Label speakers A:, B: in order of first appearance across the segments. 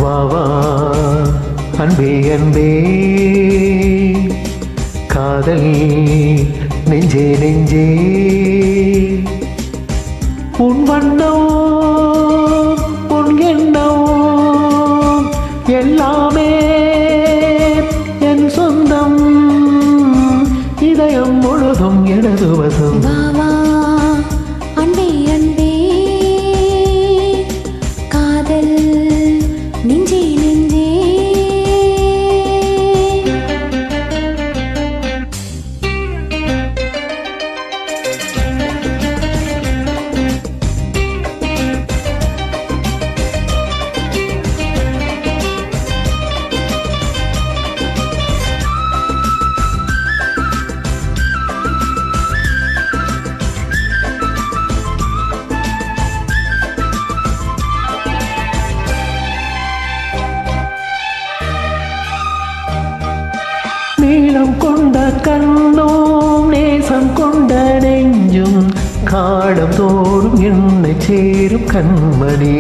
A: வா வா அன்பே அன்பே காதல் நெஞ்சே நெஞ்சே உன் வண்ணம் உன் எண்ணம் எல்லாமே என் சொந்தம் இதயம் முழுதும் எனது வசம்
B: வா வா அன்பே அன்பே காதல் நெஞ்சே நெஞ்சே
A: நீளம் கொண்ட கண்ணும் நேசம் கொண்ட நெஞ்சும் காடம் தோறும் என்னை சேரும் கண்மணி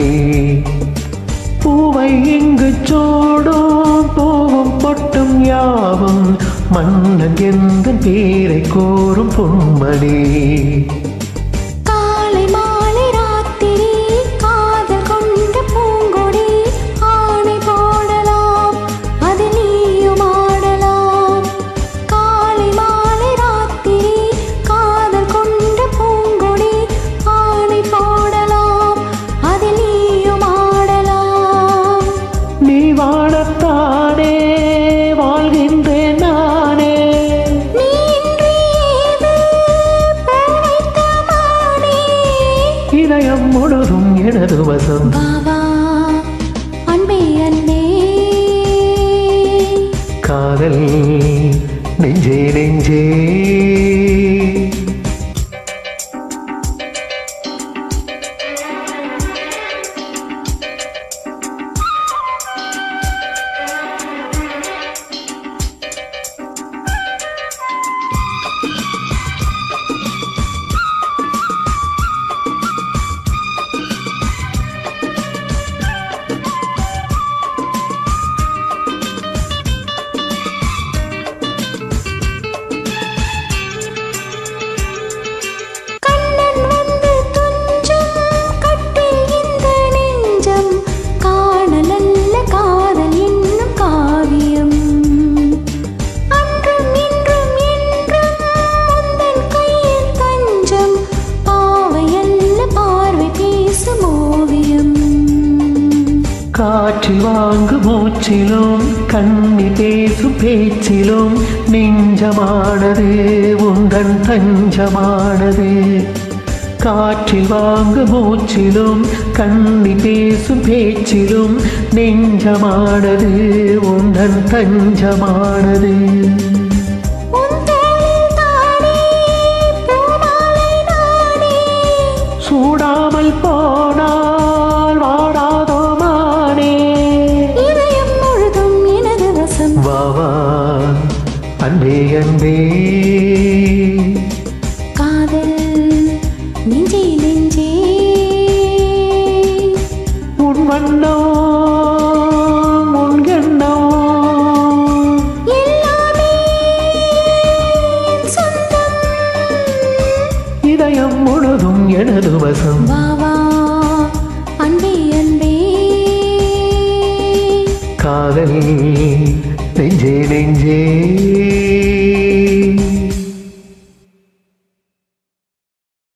A: பூவை இங்கு சோடும் பூவும் பொட்டும் யாவும் மன்னன் எந்த பேரை கோரும் பொன்மணி வாழத்தானே வாழ்கின்றேன் நானே இதயம் முழுதும் எனது வசம்
B: வா வா அன்பே அன்பே
A: காதல் நெஞ்சே நெஞ்சே காற்றில் வாங்கு மூச்சிலும் கண்ணி பேசும் பேச்சிலும் நெஞ்சமானது உந்தன் தஞ்சமானது காற்றில் வாங்கு மூச்சிலும் கண்ணி பேசும் பேச்சிலும் நெஞ்சமானது உந்தன் தஞ்சமானது சூடாமல் போனால் வாடாதோ வா வா அன்பே அன்பே
B: காதல் நெஞ்சே நெஞ்சே
A: உன் வண்ணம் உன் எண்ணம்
B: எல்லாமே சொந்தம்
A: இதயம் முழுதும் எனது வசம்
B: வா வா அன்பே அன்பே
A: காதல் நெஞ்சே நெஞ்சே